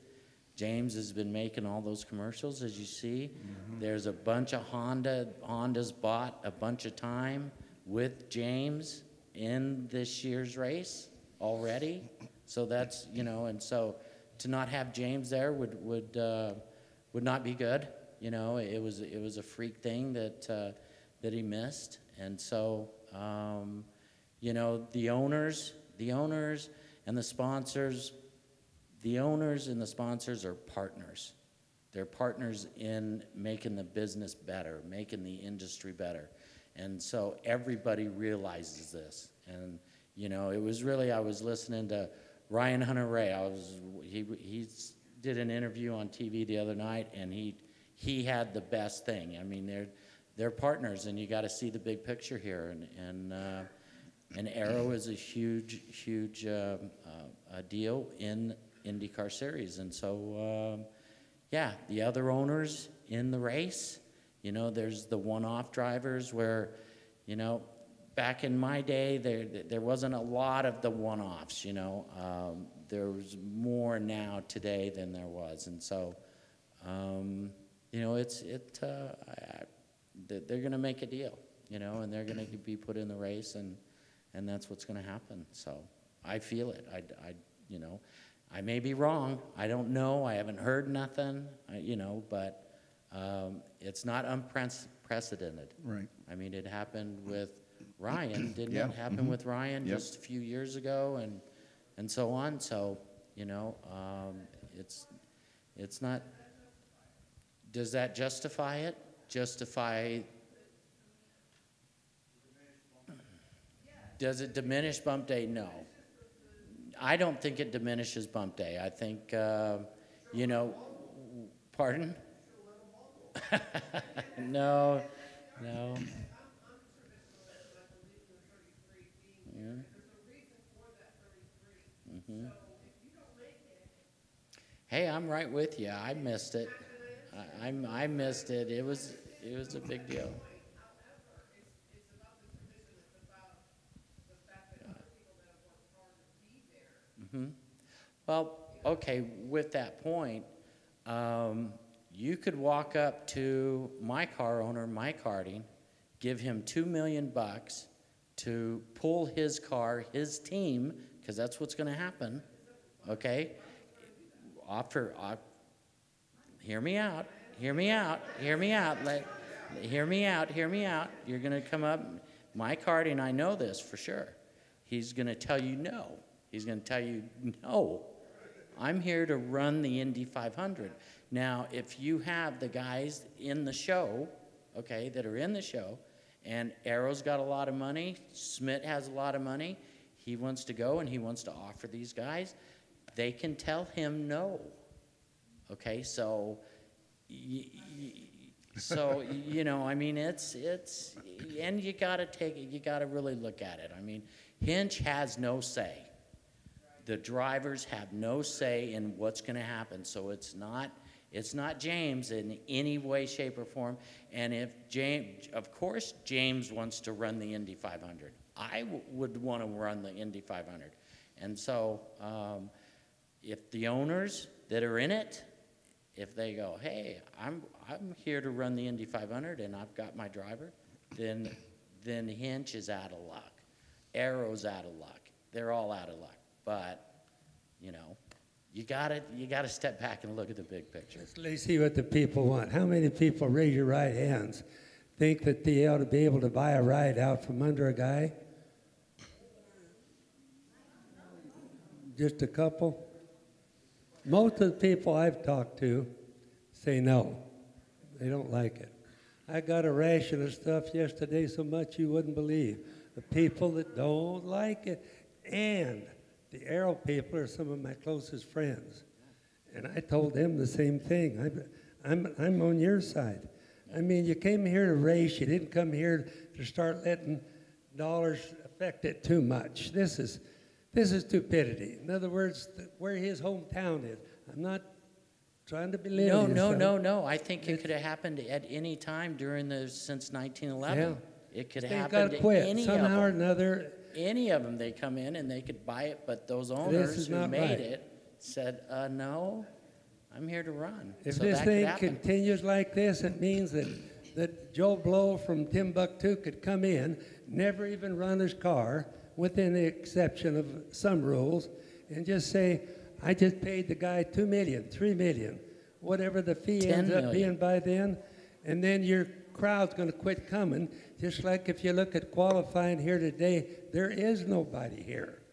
James has been making all those commercials, as you see. Mm-hmm. There's a bunch of Hondas bought a bunch of time with James in this year's race already. So that's, you know, and so to not have James there would not be good. You know, it was a freak thing that he missed. And so, you know, the owners and the sponsors, are partners. They're partners in making the business better, making the industry better. And so everybody realizes this. And, you know, it was really, I was listening to Ryan Hunter-Ray. He did an interview on TV the other night, and he had the best thing. I mean, they're partners, and you got to see the big picture here. And Arrow is a huge deal in IndyCar Series. And so, yeah, the other owners in the race, you know, there's the one-off drivers where, you know, back in my day, there wasn't a lot of the one-offs, you know. There's more now today than there was. And so, you know, they're going to make a deal, you know, and they're going to be put in the race, and that's what's going to happen. So I feel it. You know, I may be wrong. I don't know. I haven't heard nothing, you know, but it's not unprecedented. Right. I mean, it happened with Ryan, didn't Yeah. it happen with Ryan just a few years ago, and so on. So, you know, it's not. Does that justify it? Does it diminish bump day? No. I don't think it diminishes bump day. I think, you know, pardon? No. Mm-hmm. Hey, I'm right with you. I missed it. I missed it. It was a big deal. Mm-hmm. Well, okay, with that point, you could walk up to my car owner, Mike Harding, give him $2 million to pull his car, his team, because that's what's going to happen, okay? Hear me out. You're going to come up. Mike Harding, I know this for sure. He's going to tell you no. He's going to tell you, no, I'm here to run the Indy 500. Now, if you have the guys in the show, okay, that are in the show, and Arrow's got a lot of money, Schmidt has a lot of money, he wants to go and he wants to offer these guys, they can tell him no. Okay, so you know, I mean, it's, and you got to take it, you got to really look at it. I mean, Hinch has no say. The drivers have no say in what's going to happen. So it's not James in any way, shape, or form. And if James, of course, James wants to run the Indy 500. I would want to run the Indy 500. And so if the owners that are in it if they go, hey, I'm here to run the Indy 500 and I've got my driver, then Hinch is out of luck. Arrow's out of luck. They're all out of luck. But, you know, you gotta step back and look at the big picture. Let's see what the people want. How many people, raise your right hands, think that they ought to be able to buy a ride out from under a guy? Just a couple? Most of the people I've talked to say no. They don't like it. I got a ration of stuff yesterday so much you wouldn't believe. The people that don't like it. And the Arrow people are some of my closest friends. And I told them the same thing. I'm on your side. I mean, you came here to race. You didn't come here to start letting dollars affect it too much. This is stupidity. In other words, where his hometown is. I'm not trying to belittle you. No. I think it could have happened at any time since 1911. Yeah. It could have They happened got to quit any somehow or of them. another. Any of them, they come in and they could buy it, but those owners who made right. it said, no, I'm here to run. If So this that could thing happen. continues like this, it means that Joe Blow from Timbuktu could come in, never even run his car, within the exception of some rules, and just say, I just paid the guy $2 million, $3 million, whatever the fee $10 ends up million. being by then, and then your crowd's going to quit coming. Just like if you look at qualifying here today, there is nobody here.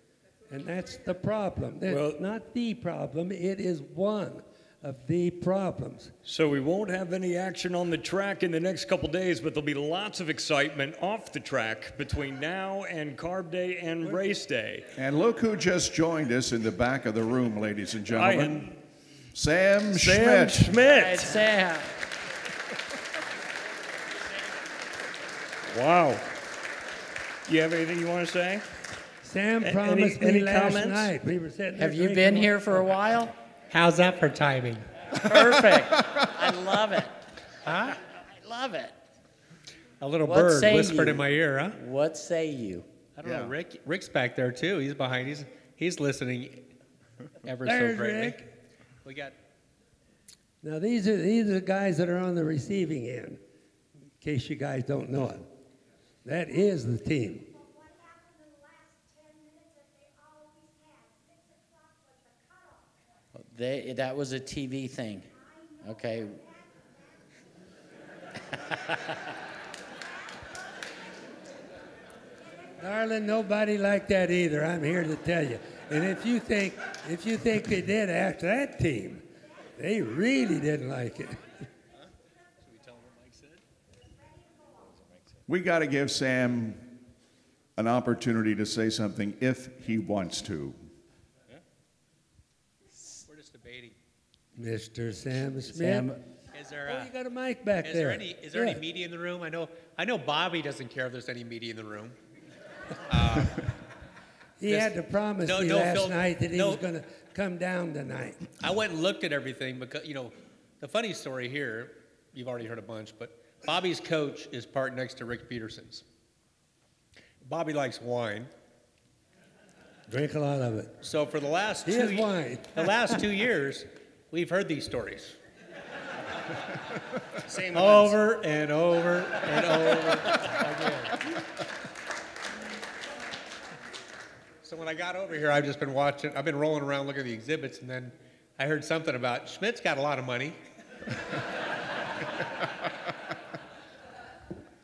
And that's the problem. That's not the problem, it is one of the problems. So we won't have any action on the track in the next couple days, but there'll be lots of excitement off the track between now and Carb Day and Race Day. And look who just joined us in the back of the room, ladies and gentlemen. Sam Schmidt. Right, Sam. Wow. You have anything you want to say? Sam promised me last comments? night. We were sitting there Have you drinking been here for a while? How's that for timing? Perfect. I love it. Huh? I love it. A little What bird say whispered you? in my ear, huh? What say you? I don't know. Rick's back there too. He's behind. He's listening ever There's so greatly. Rick. We got. Now these are the guys that are on the receiving end, in case you guys don't know it. That is the team. What happened in the last 10 minutes that they always had? 6 o'clock was the cutoff. That was a TV thing. Okay. Darling, nobody liked that either. I'm here to tell you. And if you think they did after that team, they really didn't like it. We got to give Sam an opportunity to say something if he wants to. We're just debating. Mr. Sam Smith. Sam, Is there? Oh, you got a mic back Is there. there any Good. media in the room? I know Bobby doesn't care if there's any media in the room. He had to promise me no, last Phil, night that he no. was going to come down tonight. I went and looked at everything because, the funny story here, you've already heard a bunch, but Bobby's coach is parked next to Rick Peterson's. Bobby likes wine. Drink a lot of it. So for the last He has wine. the last 2 years, we've heard these stories. Same Over and over and over again. So when I got over here, I've just been watching, I've been rolling around looking at the exhibits, and then I heard something about Schmidt's got a lot of money.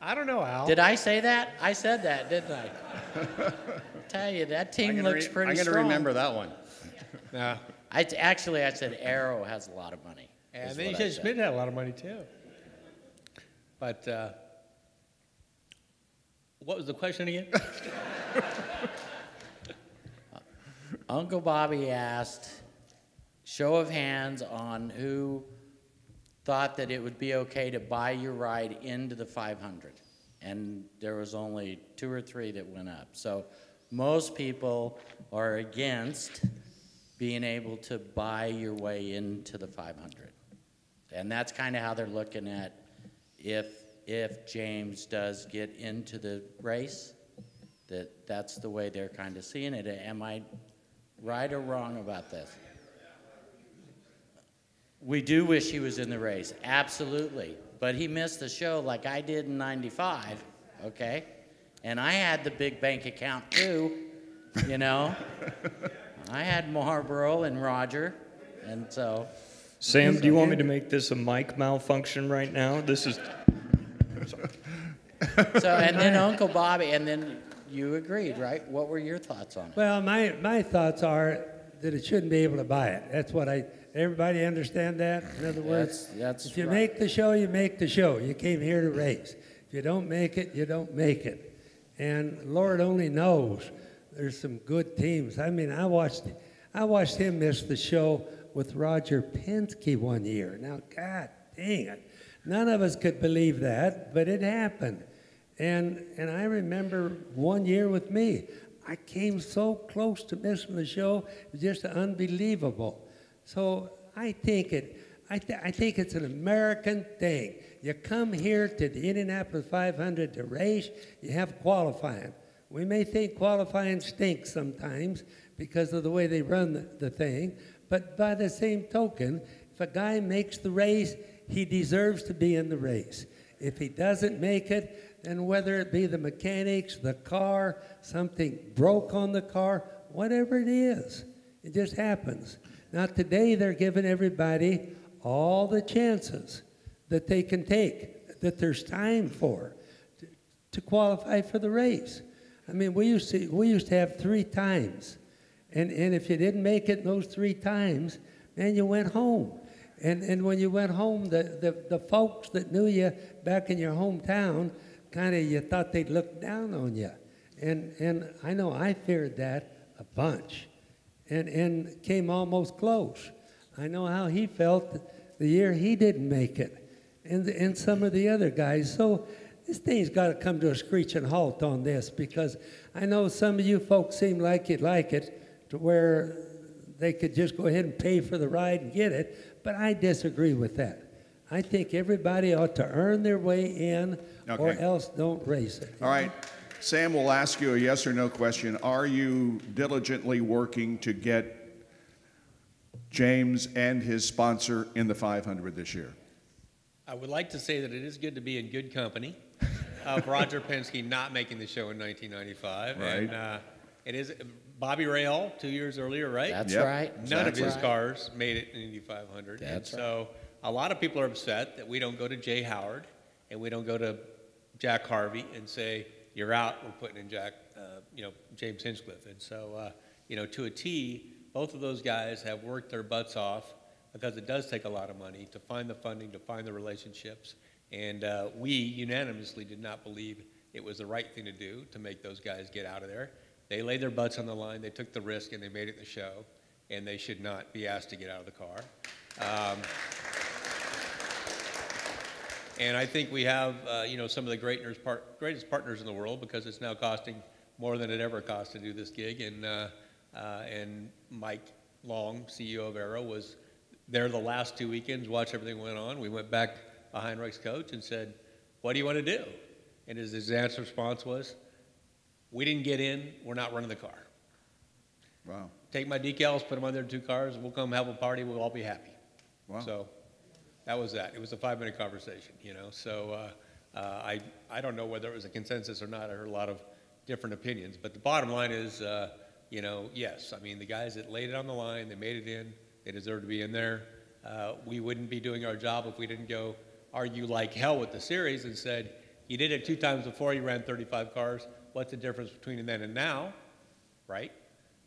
I don't know, Al. did I say that? I said that, didn't I? Tell you, that team looks pretty I'm strong. going to remember that one. Nah. I said Arrow has a lot of money. And is then you what I said Schmidt had a lot of money, too. But what was the question again? Uncle Bobby asked, show of hands on who thought that it would be okay to buy your ride into the 500. And there was only 2 or 3 that went up. So most people are against being able to buy your way into the 500. And that's kind of how they're looking at if James does get into the race, that's the way they're kind of seeing it. Am I right or wrong about this? We do wish he was in the race, absolutely. But he missed the show like I did in '95, okay? And I had the big bank account too, you know? I had Marlboro and Roger, and so. Sam, do you want me to make this a mic malfunction right now? This is. So, and then Uncle Bobby, and then you agreed, right? What were your thoughts on it? Well, my thoughts are that it shouldn't be able to buy it. That's what everybody understand that? In other words, that's if you right. make the show, you make the show. You came here to race. If you don't make it, you don't make it. And Lord only knows there's some good teams. I mean, I watched him miss the show with Roger Penske one year. Now, God dang it. None of us could believe that, but it happened. And I remember one year with me, I came so close to missing the show, it was just unbelievable. So I think it's an American thing. You come here to the Indianapolis 500 to race, you have qualifying. We may think qualifying stinks sometimes because of the way they run the thing, but by the same token, if a guy makes the race, he deserves to be in the race. If he doesn't make it, then whether it be the mechanics, the car, something broke on the car, whatever it is, it just happens. Now today they're giving everybody all the chances that they can take, that there's time for, to qualify for the race. I mean, we used to have 3 times, and if you didn't make it those 3 times, man, you went home. And when you went home, the folks that knew you back in your hometown, kind of you thought they'd look down on you. And I know I feared that a bunch and came almost close. I know how he felt the year he didn't make it and some of the other guys. So this thing's got to come to a screeching halt on this because I know some of you folks seem like you'd like it to where they could just go ahead and pay for the ride and get it, but I disagree with that. I think everybody ought to earn their way in or else don't race it. All right. Sam will ask you a yes or no question. Are you diligently working to get James and his sponsor in the 500 this year? I would like to say that it is good to be in good company of Roger Penske not making the show in 1995. Right. And it is Bobby Rahal 2 years earlier, right? That's right. None That's of his right. cars made it in Indy 500. That's and so a lot of people are upset that we don't go to Jay Howard and we don't go to Jack Harvey and say, you're out, we're putting in James Hinchcliffe. And so, to a T, both of those guys have worked their butts off because it does take a lot of money to find the funding, to find the relationships. And we unanimously did not believe it was the right thing to do to make those guys get out of there. They laid their butts on the line, they took the risk, and they made it in the show. And they should not be asked to get out of the car. And I think we have, some of the greatest partners in the world because it's now costing more than it ever cost to do this gig. And Mike Long, CEO of Aero, was there the last 2 weekends, watched everything went on. We went back behind Rick's coach and said, what do you want to do? And his answer response was, we didn't get in, we're not running the car. Wow. Take my decals, put them on their 2 cars, we'll come have a party, we'll all be happy. Wow. So that was that. It was a 5-minute conversation, So I don't know whether it was a consensus or not. I heard a lot of different opinions. But the bottom line is, yes. I mean, the guys that laid it on the line, they made it in, they deserve to be in there. We wouldn't be doing our job if we didn't go argue like hell with the series and said, you did it 2 times before, you ran 35 cars. What's the difference between then and now, right?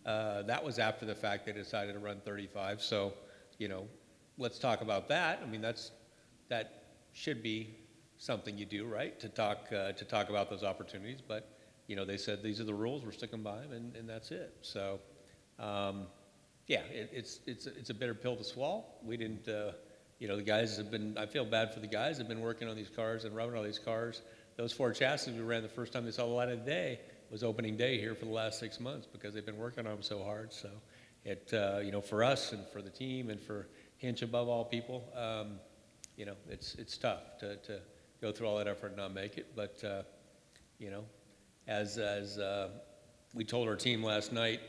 That was after the fact they decided to run 35. So, let's talk about that. I mean, that should be something you do, right? To talk about those opportunities. But they said these are the rules. We're sticking by them, and that's it. So, it's a bitter pill to swallow. We didn't. The guys have been. I feel bad for the guys. Have been working on these cars and rubbing all these cars. Those 4 chassis we ran the first time they saw the light of day was opening day here for the last 6 months because they've been working on them so hard. So, for us and for the team and for Hinch above all people, it's tough to go through all that effort and not make it. But, as we told our team last night,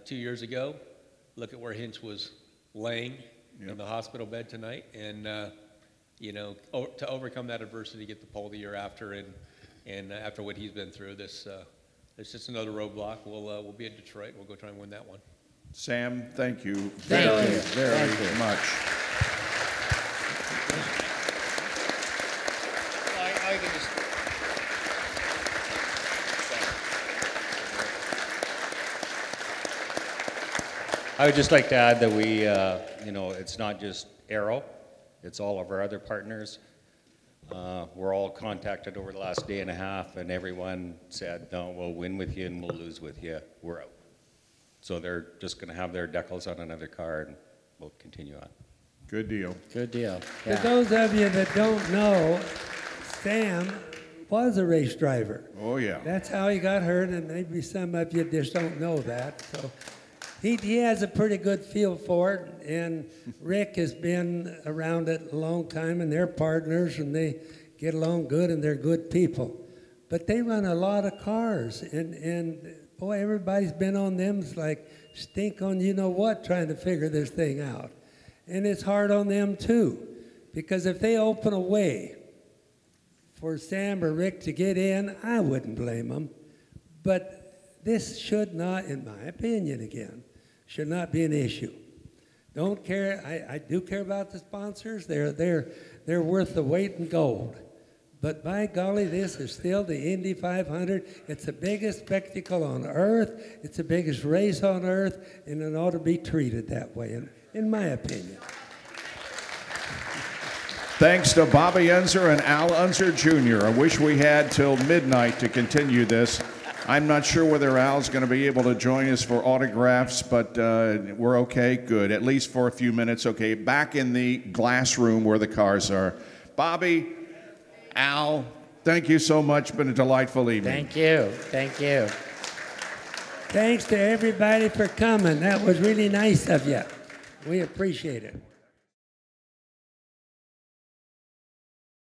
2 years ago, look at where Hinch was laying in the hospital bed tonight, and you know, to overcome that adversity, get the pole the year after, and after what he's been through, this it's just another roadblock. We'll be at Detroit. We'll go try and win that one. Sam, thank you Thank very, you. very Thank you. much. I can just. I would just like to add that we, you know, it's not just Arrow, it's all of our other partners. We're all contacted over the last day and a half, and everyone said, no, we'll win with you and we'll lose with you. We're out. So they're just going to have their decals on another car, and we'll continue on. Good deal. Good deal. For Yeah. those of you that don't know, Sam was a race driver. Oh, yeah. That's how he got hurt, and maybe some of you just don't know that. So he has a pretty good feel for it, and Rick has been around it a long time, and they're partners, and they get along good, and they're good people. But they run a lot of cars, and boy, everybody's been on them. It's like stink on you know what trying to figure this thing out. And it's hard on them too, because if they open a way for Sam or Rick to get in, I wouldn't blame them. But this should not, in my opinion again, should not be an issue. Don't care, I do care about the sponsors. They're worth the weight in gold. But by golly, this is still the Indy 500. It's the biggest spectacle on earth. It's the biggest race on earth, and it ought to be treated that way, in my opinion. Thanks to Bobby Unser and Al Unser Jr. I wish we had till midnight to continue this. I'm not sure whether Al's going to be able to join us for autographs, but we're okay. Good. At least for a few minutes. Okay. Back in the glass room where the cars are. Bobby, Al, thank you so much. Been a delightful evening. Thank you. Thank you. Thanks to everybody for coming. That was really nice of you. We appreciate it.